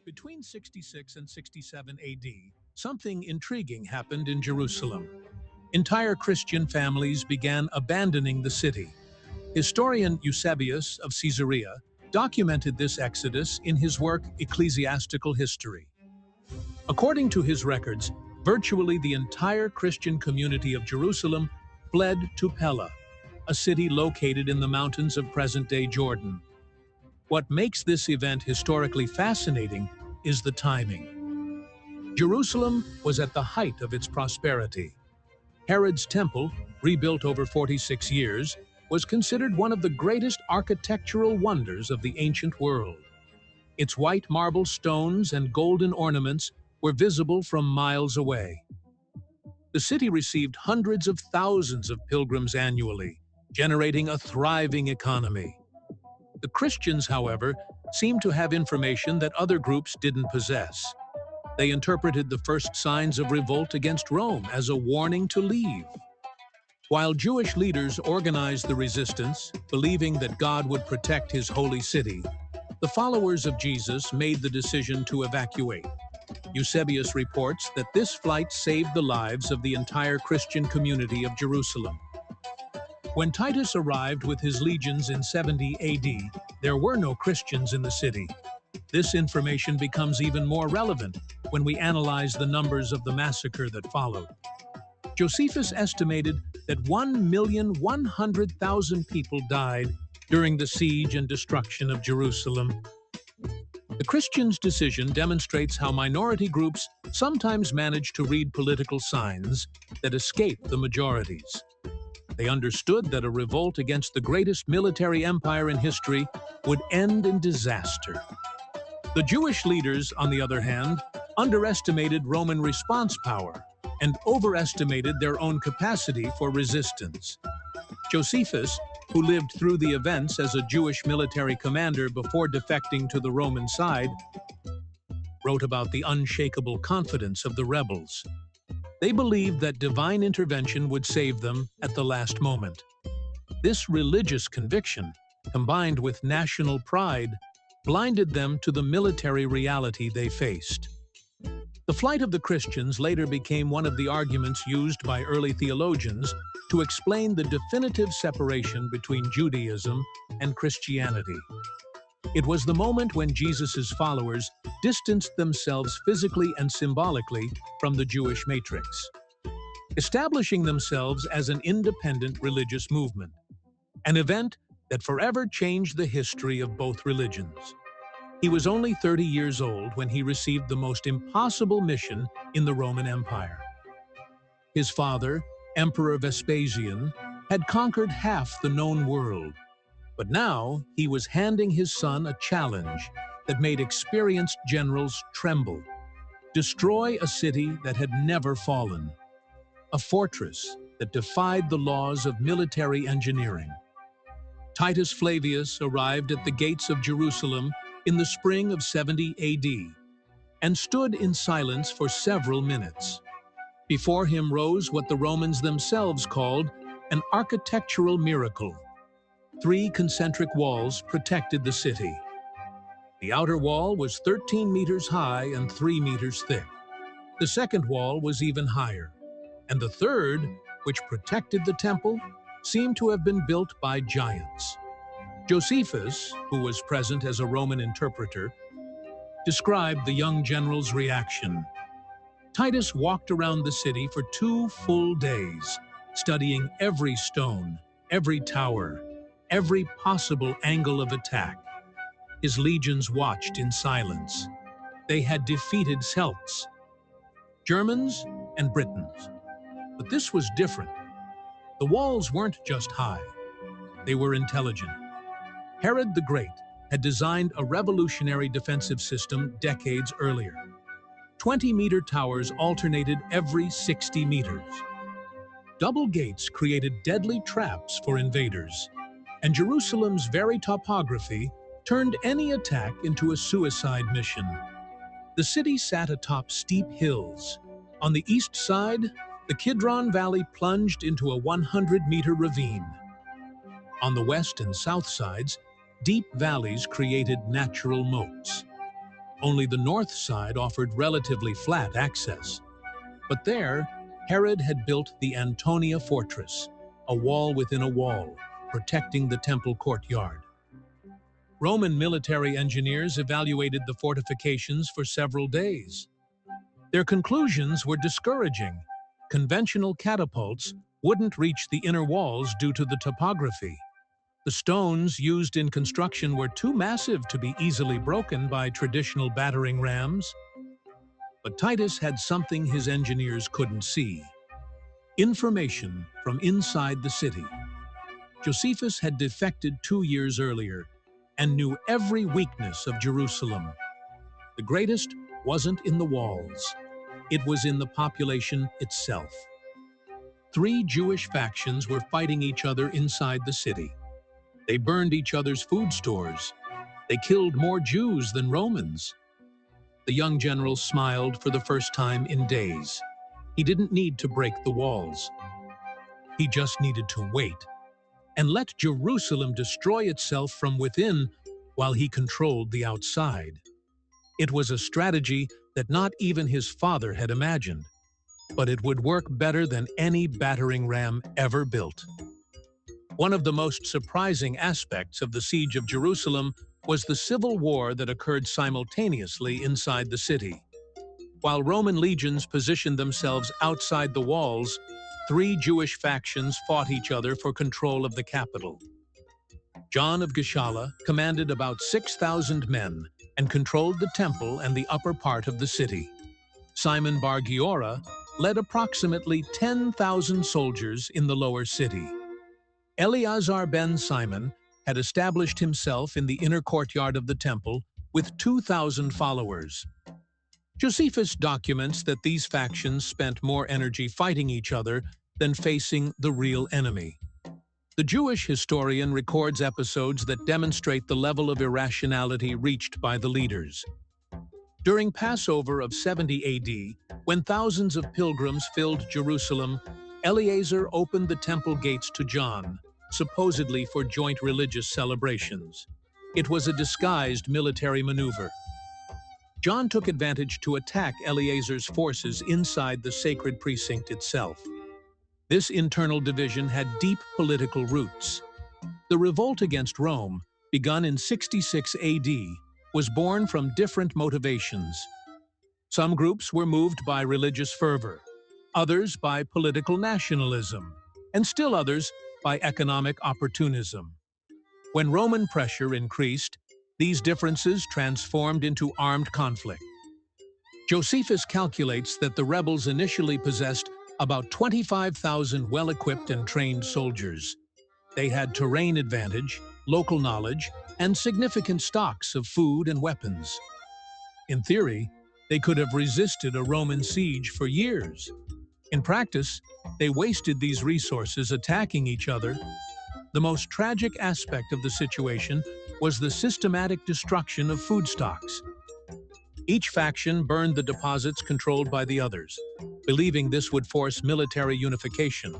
Between 66 and 67 AD, something intriguing happened in Jerusalem. Entire Christian families began abandoning the city. Historian Eusebius of Caesarea documented this exodus in his work Ecclesiastical History. According to his records, virtually the entire Christian community of Jerusalem fled to Pella, a city located in the mountains of present-day Jordan. What makes this event historically fascinating is the timing. Jerusalem was at the height of its prosperity. Herod's temple, rebuilt over 46 years, was considered one of the greatest architectural wonders of the ancient world. Its white marble stones and golden ornaments were visible from miles away. The city received hundreds of thousands of pilgrims annually, generating a thriving economy. The Christians, however, seemed to have information that other groups didn't possess. They interpreted the first signs of revolt against Rome as a warning to leave. While Jewish leaders organized the resistance, believing that God would protect his holy city, the followers of Jesus made the decision to evacuate. Eusebius reports that this flight saved the lives of the entire Christian community of Jerusalem. When Titus arrived with his legions in 70 AD, there were no Christians in the city. This information becomes even more relevant when we analyze the numbers of the massacre that followed. Josephus estimated that 1,100,000 people died during the siege and destruction of Jerusalem. The Christians' decision demonstrates how minority groups sometimes manage to read political signs that escape the majorities. They understood that a revolt against the greatest military empire in history would end in disaster. The Jewish leaders, on the other hand, underestimated Roman response power and overestimated their own capacity for resistance. Josephus, who lived through the events as a Jewish military commander before defecting to the Roman side, wrote about the unshakable confidence of the rebels. They believed that divine intervention would save them at the last moment. This religious conviction, combined with national pride, blinded them to the military reality they faced. The flight of the Christians later became one of the arguments used by early theologians to explain the definitive separation between Judaism and Christianity. It was the moment when Jesus' followers distanced themselves physically and symbolically from the Jewish matrix, establishing themselves as an independent religious movement, an event that forever changed the history of both religions. He was only 30 years old when he received the most impossible mission in the Roman Empire. His father, Emperor Vespasian, had conquered half the known world, but now he was handing his son a challenge that made experienced generals tremble. Destroy a city that had never fallen, a fortress that defied the laws of military engineering. Titus Flavius arrived at the gates of Jerusalem in the spring of 70 AD and stood in silence for several minutes. Before him rose what the Romans themselves called an architectural miracle. 3 concentric walls protected the city. The outer wall was 13 meters high and 3 meters thick. The second wall was even higher, and the third, which protected the temple, seemed to have been built by giants. Josephus, who was present as a Roman interpreter, described the young general's reaction. Titus walked around the city for 2 full days, studying every stone, every tower, every possible angle of attack. His legions watched in silence. They had defeated Celts, Germans, and Britons. But this was different. The walls weren't just high. They were intelligent. Herod the Great had designed a revolutionary defensive system decades earlier. 20-meter towers alternated every 60 meters. Double gates created deadly traps for invaders, and Jerusalem's very topography turned any attack into a suicide mission. The city sat atop steep hills. On the east side, the Kidron Valley plunged into a 100-meter ravine. On the west and south sides, deep valleys created natural moats. Only the north side offered relatively flat access. But there, Herod had built the Antonia fortress, a wall within a wall, protecting the temple courtyard. Roman military engineers evaluated the fortifications for several days. Their conclusions were discouraging. Conventional catapults wouldn't reach the inner walls due to the topography. The stones used in construction were too massive to be easily broken by traditional battering rams. But Titus had something his engineers couldn't see: information from inside the city. Josephus had defected 2 years earlier and knew every weakness of Jerusalem. The greatest wasn't in the walls. It was in the population itself. 3 Jewish factions were fighting each other inside the city. They burned each other's food stores. They killed more Jews than Romans. The young general smiled for the first time in days. He didn't need to break the walls. He just needed to wait and let Jerusalem destroy itself from within while he controlled the outside. It was a strategy that not even his father had imagined, but it would work better than any battering ram ever built. One of the most surprising aspects of the siege of Jerusalem was the civil war that occurred simultaneously inside the city. While Roman legions positioned themselves outside the walls, 3 Jewish factions fought each other for control of the capital. John of Gischala commanded about 6,000 men and controlled the temple and the upper part of the city. Simon Bar Giora led approximately 10,000 soldiers in the lower city. Eleazar ben Simon had established himself in the inner courtyard of the temple with 2,000 followers. Josephus documents that these factions spent more energy fighting each other than facing the real enemy. The Jewish historian records episodes that demonstrate the level of irrationality reached by the leaders. During Passover of 70 AD, when thousands of pilgrims filled Jerusalem, Eleazar opened the temple gates to John, supposedly for joint religious celebrations. It was a disguised military maneuver. John took advantage to attack Eleazar's forces inside the sacred precinct itself. This internal division had deep political roots. The revolt against Rome, begun in 66 AD, was born from different motivations. Some groups were moved by religious fervor, others by political nationalism, and still others by economic opportunism. When Roman pressure increased, these differences transformed into armed conflict. Josephus calculates that the rebels initially possessed about 25,000 well-equipped and trained soldiers. They had terrain advantage, local knowledge, and significant stocks of food and weapons. In theory, they could have resisted a Roman siege for years. In practice, they wasted these resources attacking each other. The most tragic aspect of the situation was the systematic destruction of food stocks. Each faction burned the deposits controlled by the others, believing this would force military unification.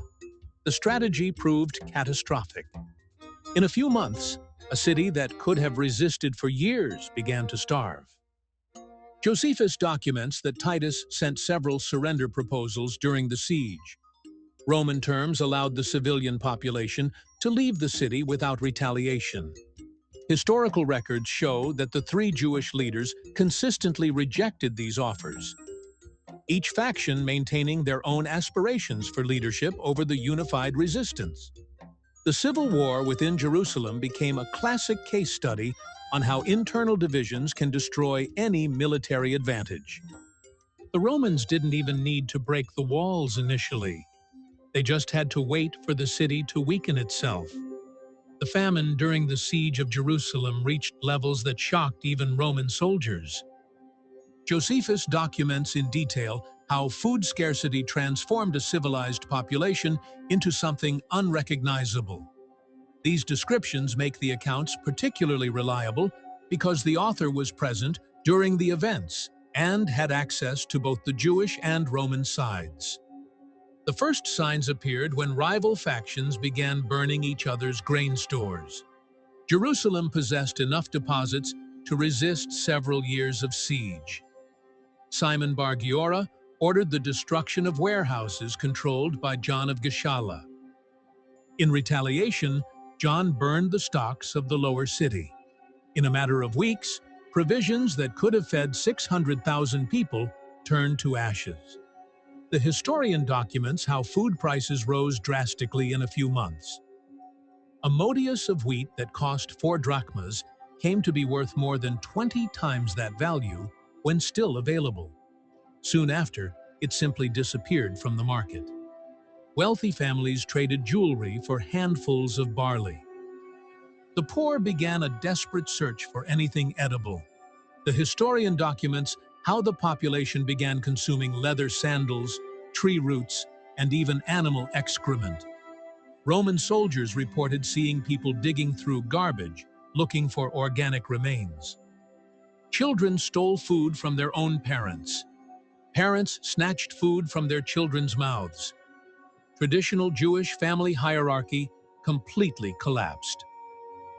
The strategy proved catastrophic. In a few months, a city that could have resisted for years began to starve. Josephus documents that Titus sent several surrender proposals during the siege. Roman terms allowed the civilian population to leave the city without retaliation. Historical records show that the 3 Jewish leaders consistently rejected these offers, each faction maintaining their own aspirations for leadership over the unified resistance. The civil war within Jerusalem became a classic case study on how internal divisions can destroy any military advantage. The Romans didn't even need to break the walls initially. They just had to wait for the city to weaken itself. The famine during the siege of Jerusalem reached levels that shocked even Roman soldiers. Josephus documents in detail how food scarcity transformed a civilized population into something unrecognizable. These descriptions make the accounts particularly reliable because the author was present during the events and had access to both the Jewish and Roman sides. The first signs appeared when rival factions began burning each other's grain stores. Jerusalem possessed enough deposits to resist several years of siege. Simon Bar Giora ordered the destruction of warehouses controlled by John of Gishala. In retaliation, John burned the stocks of the lower city. In a matter of weeks, provisions that could have fed 600,000 people turned to ashes. The historian documents how food prices rose drastically in a few months. A modius of wheat that cost 4 drachmas came to be worth more than 20 times that value when still available. Soon after, it simply disappeared from the market. Wealthy families traded jewelry for handfuls of barley. The poor began a desperate search for anything edible. The historian documents how the population began consuming leather sandals, tree roots, and even animal excrement. Roman soldiers reported seeing people digging through garbage, looking for organic remains. Children stole food from their own parents. Parents snatched food from their children's mouths. Traditional Jewish family hierarchy completely collapsed.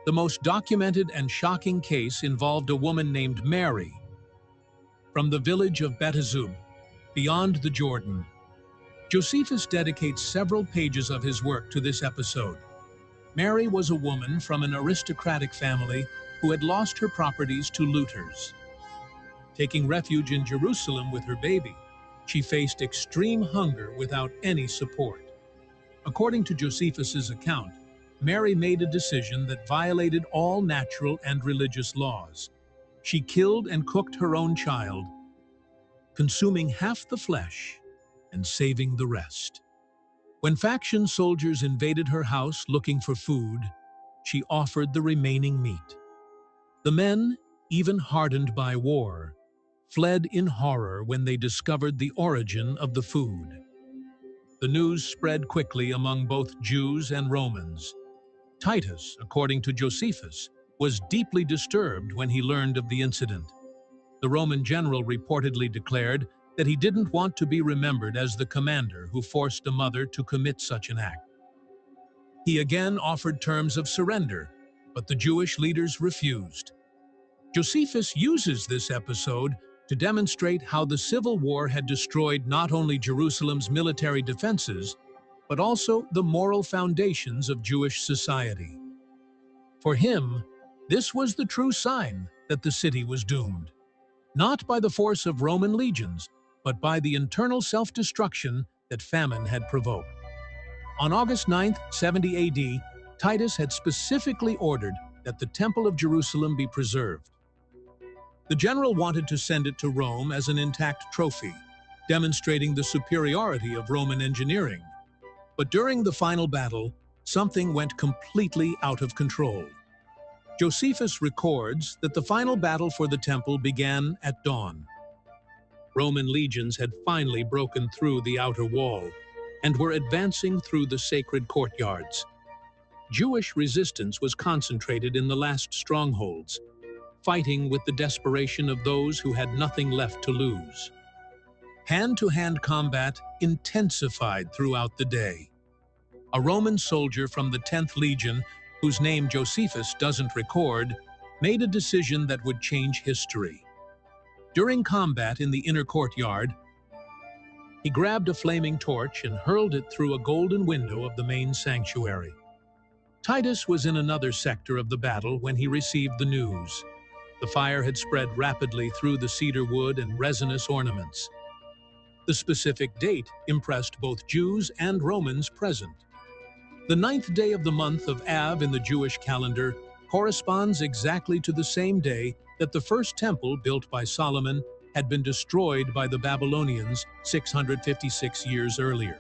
The most documented and shocking case involved a woman named Mary from the village of Betazub, beyond the Jordan. Josephus dedicates several pages of his work to this episode. Mary was a woman from an aristocratic family who had lost her properties to looters. Taking refuge in Jerusalem with her baby, she faced extreme hunger without any support. According to Josephus's account, Mary made a decision that violated all natural and religious laws. She killed and cooked her own child, consuming half the flesh and saving the rest. When faction soldiers invaded her house looking for food, she offered the remaining meat. The men, even hardened by war, fled in horror when they discovered the origin of the food. The news spread quickly among both Jews and Romans. Titus, according to Josephus, was deeply disturbed when he learned of the incident. The Roman general reportedly declared that he didn't want to be remembered as the commander who forced a mother to commit such an act. He again offered terms of surrender, but the Jewish leaders refused. Josephus uses this episode to demonstrate how the civil war had destroyed not only Jerusalem's military defenses, but also the moral foundations of Jewish society. For him, this was the true sign that the city was doomed, not by the force of Roman legions, but by the internal self-destruction that famine had provoked. On August 9, 70 AD, Titus had specifically ordered that the Temple of Jerusalem be preserved. The general wanted to send it to Rome as an intact trophy, demonstrating the superiority of Roman engineering. But during the final battle, something went completely out of control. Josephus records that the final battle for the temple began at dawn. Roman legions had finally broken through the outer wall and were advancing through the sacred courtyards. Jewish resistance was concentrated in the last strongholds, fighting with the desperation of those who had nothing left to lose. Hand-to-hand combat intensified throughout the day. A Roman soldier from the 10th Legion, whose name Josephus doesn't record, made a decision that would change history. During combat in the inner courtyard, he grabbed a flaming torch and hurled it through a golden window of the main sanctuary. Titus was in another sector of the battle when he received the news. The fire had spread rapidly through the cedar wood and resinous ornaments. The specific date impressed both Jews and Romans present. The 9th day of the month of Av in the Jewish calendar corresponds exactly to the same day that the first temple built by Solomon had been destroyed by the Babylonians 656 years earlier.